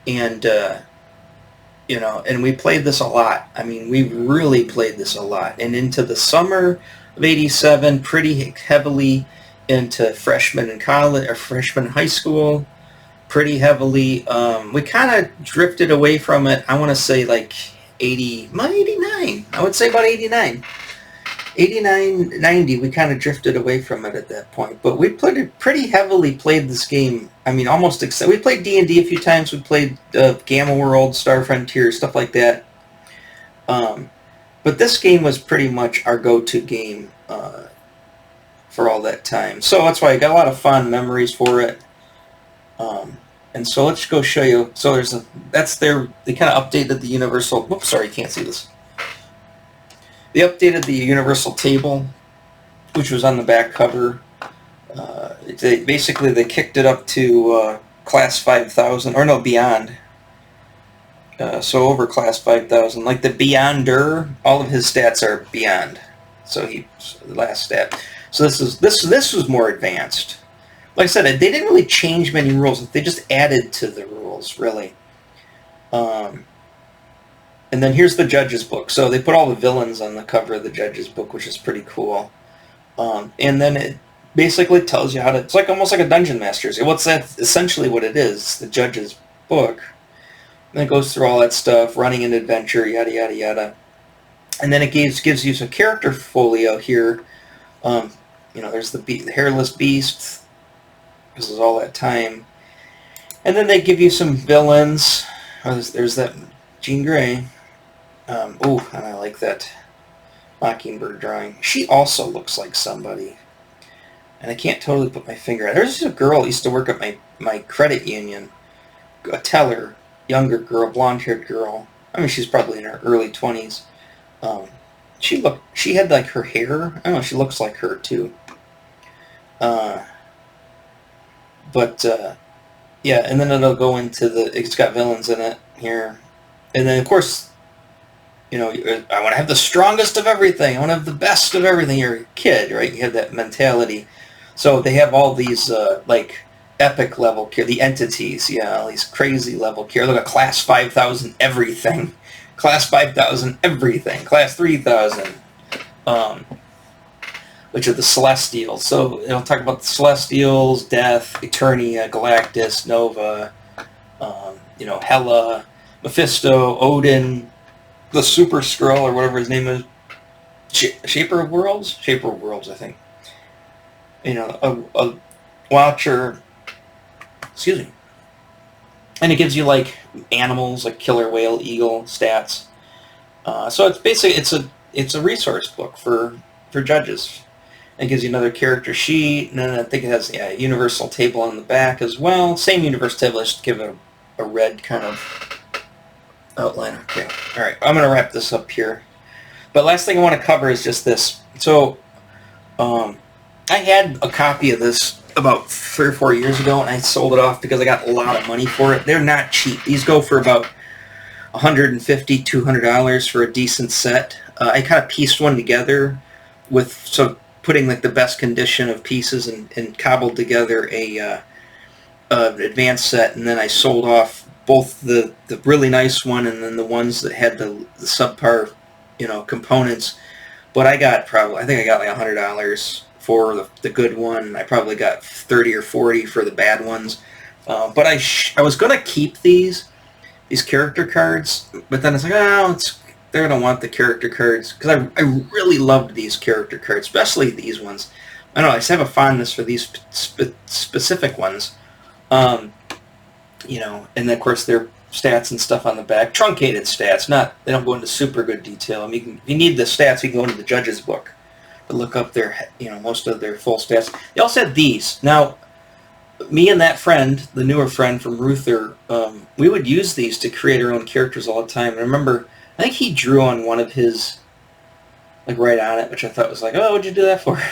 and and we played this a lot. I mean, we really played this a lot, and into the summer of '87, pretty heavily into freshman in college or freshman in high school, pretty heavily. We kind of drifted away from it. I want to say like 89. I would say about 89. 89, 90, we kind of drifted away from it at that point. But we pretty heavily played this game. I mean, almost we played D&D a few times. We played Gamma World, Star Frontier, stuff like that. But this game was pretty much our go-to game for all that time. So that's why I got a lot of fond memories for it. And so let's go show you. So they kind of updated the Universal. Whoops, sorry, you can't see this. They updated the Universal table, which was on the back cover. They kicked it up to Class 5000, or no, Beyond. So over Class 5000, like the Beyonder, all of his stats are Beyond. So the last stat. So this was more advanced. Like I said, they didn't really change many rules. They just added to the rules, really. And then here's the Judge's Book. So they put all the villains on the cover of the Judge's Book, which is pretty cool. And then it basically tells you how to... It's almost like a Dungeon Masters. That's essentially what it is, the Judge's Book. And it goes through all that stuff, running an adventure, yada, yada, yada. And then it gives you some character folio here. There's the Hairless Beast. This is all that time. And then they give you some villains. There's that Jean Grey. And I like that Mockingbird drawing. She also looks like somebody. And I can't totally put my finger on it. There's a girl who used to work at my credit union. A teller, younger girl, blonde-haired girl. I mean, she's probably in her early 20s. She had like her hair. I don't know, she looks like her too. Yeah, and then it'll go into it's got villains in it here. And then, of course, I want to have the strongest of everything. I want to have the best of everything. You're a kid, right? You have that mentality. So they have all these, epic level care, the entities, all these crazy level care. Look at Class 5000 everything. Class 5000 everything. Class 3000. Which are the Celestials. So it'll talk about the Celestials, Death, Eternia, Galactus, Nova, Hela, Mephisto, Odin, the Super Skrull, or whatever his name is. Shaper of Worlds? Shaper of Worlds, I think. A Watcher. Excuse me. And it gives you, animals, like killer whale, eagle, stats. So it's basically, it's a resource book for judges. It gives you another character sheet, and then I think it has a universal table on the back as well. Same universal table, just give it a red kind of outline. Okay, all right, I'm going to wrap this up here. But last thing I want to cover is just this. So, I had a copy of this about 3 or 4 years ago, and I sold it off because I got a lot of money for it. They're not cheap. These go for about $150, $200 for a decent set. I kind of pieced one together putting like the best condition of pieces and cobbled together an advanced set, and then I sold off both the really nice one and then the ones that had the subpar, components. But I think I got like $100 for the good one. I probably got 30 or 40 for the bad ones. But I was gonna keep these character cards, but then it's like, they're gonna want the character cards because I really loved these character cards, especially these ones. I don't know, I just have a fondness for these specific ones. And then of course their stats and stuff on the back, truncated stats. They don't go into super good detail. I mean, if you need the stats, you can go into the judge's book to look up their, most of their full stats. They also had these. Now, me and that friend, the newer friend from Ruther, we would use these to create our own characters all the time. And I remember, I think he drew on one of his, like right on it, which I thought was like, oh, what'd you do that for?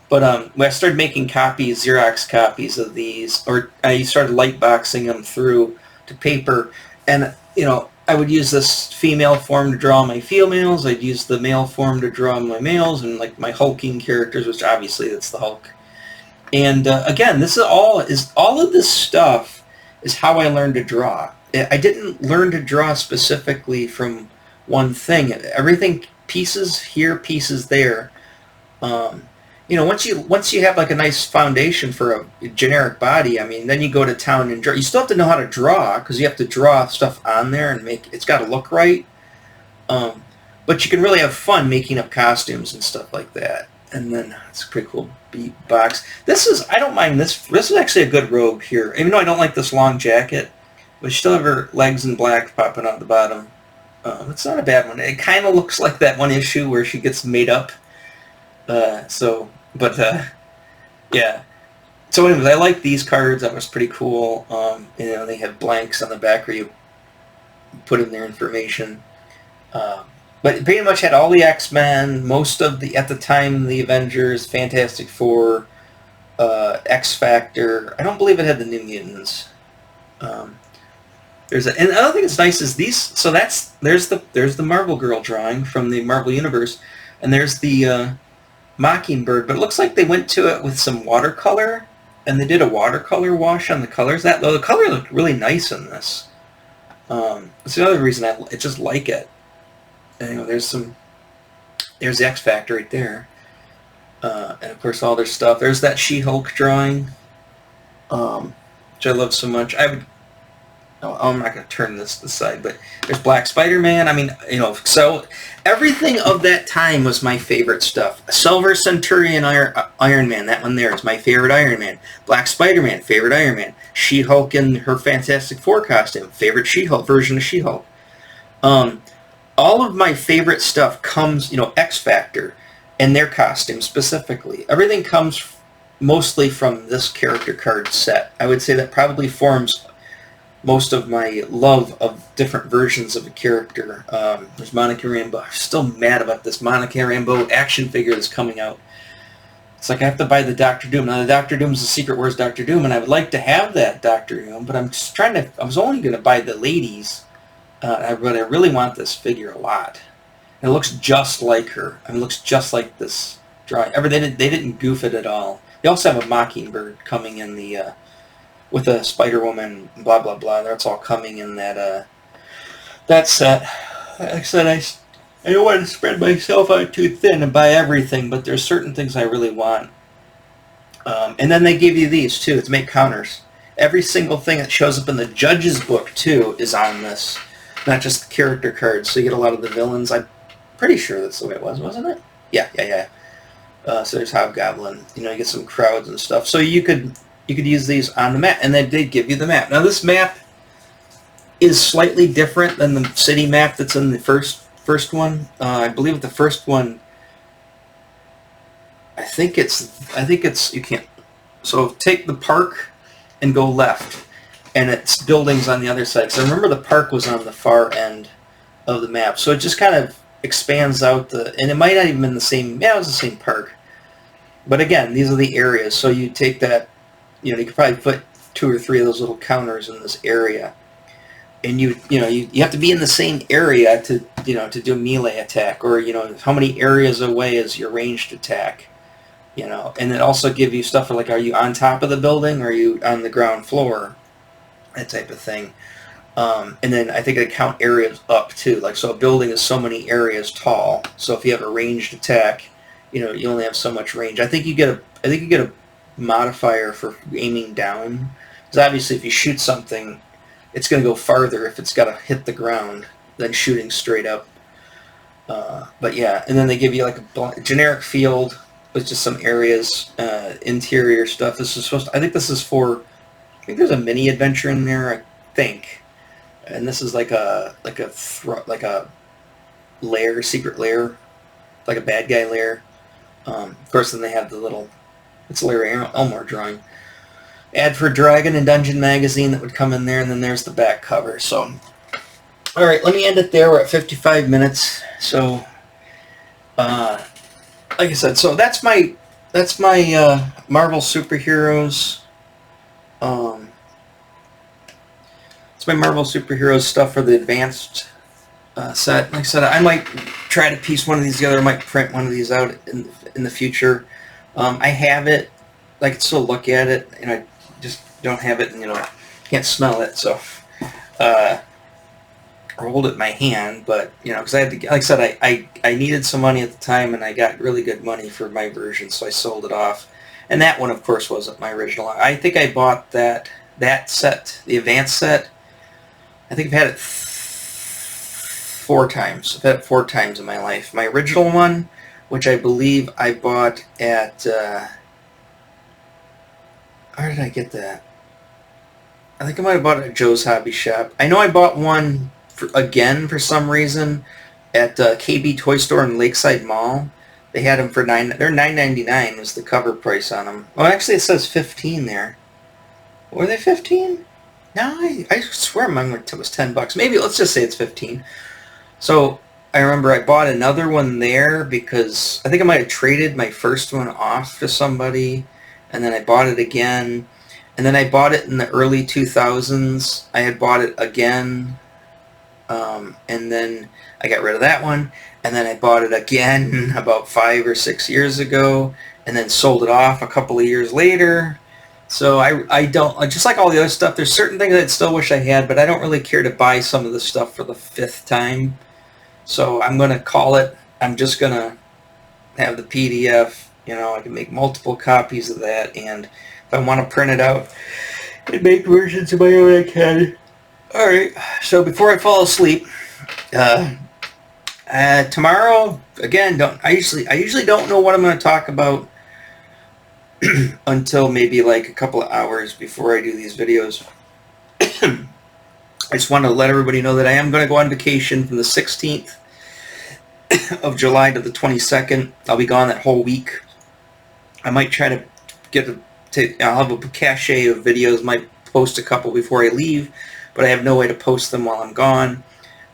But when I started making Xerox copies of these, or I started light boxing them through to paper, and I would use this female form to draw my females. I'd use the male form to draw my males, and like my hulking characters, which obviously that's the Hulk. And again, all of this stuff is how I learned to draw. I didn't learn to draw specifically from one thing. Everything, pieces here, pieces there. Once you have like a nice foundation for a generic body, I mean, then you go to town and draw. You still have to know how to draw because you have to draw stuff on there and it's got to look right. But you can really have fun making up costumes and stuff like that. And then it's a pretty cool box. I don't mind this. This is actually a good robe here. Even though I don't like this long jacket, but she still have her legs in black popping out the bottom. It's not a bad one. It kind of looks like that one issue where she gets made up. Yeah. So anyways, I like these cards. That was pretty cool. They have blanks on the back where you put in their information. But it pretty much had all the X-Men, most of at the time, the Avengers, Fantastic Four, X-Factor. I don't believe it had the New Mutants. And the other thing that's nice is these. So there's the Marvel Girl drawing from the Marvel Universe, and there's the Mockingbird. But it looks like they went to it with some watercolor, and they did a watercolor wash on the colors. The color looked really nice in this. That's the other reason I just like it. And, there's the X Factor right there, and of course all their stuff. There's that She-Hulk drawing, which I love so much. I'm not going to turn this to the side, but there's Black Spider-Man. I mean, so everything of that time was my favorite stuff. Silver Centurion Iron Man, that one there is my favorite Iron Man. Black Spider-Man, favorite Iron Man. She-Hulk in her Fantastic Four costume, favorite She-Hulk version of She-Hulk. All of my favorite stuff comes, X Factor and their costume specifically. Everything comes mostly from this character card set. I would say that probably forms most of my love of different versions of a character. There's Monica Rambeau. I'm still mad about this Monica Rambeau action figure that's coming out. It's like I have to buy the Doctor Doom. Now the Doctor Doom's the Secret Wars Doctor Doom, and I would like to have that Doctor Doom, but I was only going to buy the ladies. But I really want this figure a lot. And it looks just like her. I mean, it looks just like this drawing. They didn't goof it at all. They also have a Mockingbird coming in with a Spider-Woman, blah, blah, blah. That's all coming in that set. Like I said, I don't want to spread myself out too thin and buy everything, but there's certain things I really want. And then they give you these, too, to make counters. Every single thing that shows up in the judge's book, too, is on this. Not just the character cards, so you get a lot of the villains. I'm pretty sure that's the way it was, wasn't it? Yeah. So there's Hobgoblin. You get some crowds and stuff. So you could use these on the map, and they did give you the map. Now this map is slightly different than the city map that's in the first one. I believe the first one. I think it's you can't. So take the park and go left. And it's buildings on the other side. So I remember the park was on the far end of the map. So it just kind of expands out and it might not even been the same, it was the same park. But again, these are the areas. So you take that, you could probably put 2 or 3 of those little counters in this area. and you have to be in the same area to to do a melee attack, or how many areas away is your ranged attack, and it also give you stuff for like, are you on top of the building, or are you on the ground floor, that type of thing. And then I think they count areas up too, like, so a building is so many areas tall, so if you have a ranged attack, you only have so much range. I think you get a modifier for aiming down, because obviously if you shoot something, it's going to go farther if it's got to hit the ground than shooting straight up. But yeah, and then they give you like a generic field with just some areas, interior stuff. This is I think this is for, I think there's a mini adventure in there, I think. And this is like a lair, secret lair, like a bad guy lair. Of course, then they have the little, it's Larry Elmore drawing. Ad for Dragon and Dungeon Magazine that would come in there, and then there's the back cover. So, all right, let me end it there. We're at 55 minutes. So, like I said, so that's my Marvel superheroes. It's my Marvel superheroes stuff for the advanced set. Like I said, I might try to piece one of these together. I might print one of these out in the future. I have it. I can still look at it, and I just don't have it, and can't smell it. So, or hold it in my hand. But because I had to, like I said, I needed some money at the time, and I got really good money for my version, so I sold it off. And that one, of course, wasn't my original. I think I bought that set, the advanced set. I think I've had it 4 times. I've had it 4 times in my life. My original one, which I believe I bought at, where did I get that? I think I might have bought it at Joe's Hobby Shop. I know I bought one again for some reason at KB Toy Store in Lakeside Mall. They had them for they're $9.99 was the cover price on them. Oh, actually it says 15 there. Were they 15? No, I swear mine was $10. Maybe, let's just say it's 15. So I remember I bought another one there because I think I might have traded my first one off to somebody, and then I bought it again, and then I bought it in the early 2000s. I had bought it again, and then I got rid of that one, and then I bought it again about 5 or 6 years ago, and then sold it off a couple of years later. So I don't, just like all the other stuff, there's certain things I still wish I had, but I don't really care to buy some of the stuff for the 5th time. So I'm going to call it, I'm just going to have the PDF, I can make multiple copies of that, and if I want to print it out and make versions of my own, I can. Alright, so before I fall asleep, tomorrow, again, I usually don't know what I'm going to talk about until maybe like a couple of hours before I do these videos. I just want to let everybody know that I am going to go on vacation from the 16th of July to the 22nd. I'll be gone that whole week. I might try to I'll have a cache of videos, might post a couple before I leave, but I have no way to post them while I'm gone.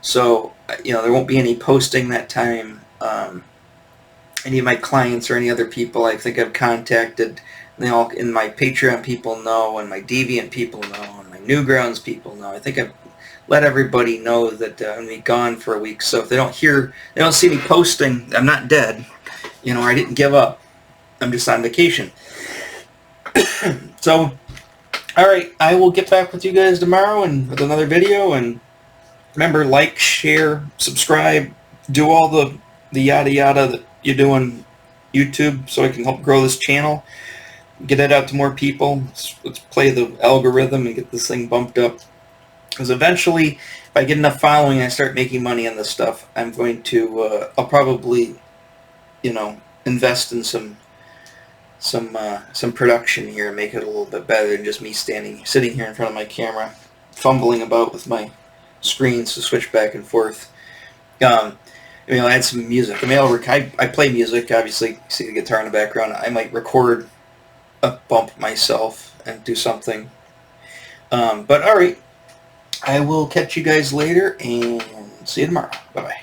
So, there won't be any posting that time. Any of my clients or any other people I think I've contacted, they all, in my Patreon people know, and my Deviant people know, and my Newgrounds people know. I think I've let everybody know that I'm going to be gone for a week. So if they don't see me posting, I'm not dead. I didn't give up. I'm just on vacation. So, alright, I will get back with you guys tomorrow and with another video. And remember, like, share, subscribe, do all the yada yada that you do on YouTube so I can help grow this channel, get it out to more people. Let's play the algorithm and get this thing bumped up, because eventually if I get enough following and I start making money on this stuff, I'm going to I'll probably invest in some production here and make it a little bit better than just me sitting here in front of my camera fumbling about with my screens to switch back and forth. I'll add some music. I play music, obviously. You see the guitar in the background. I might record a bump myself and do something. But alright, I will catch you guys later and see you tomorrow. Bye-bye.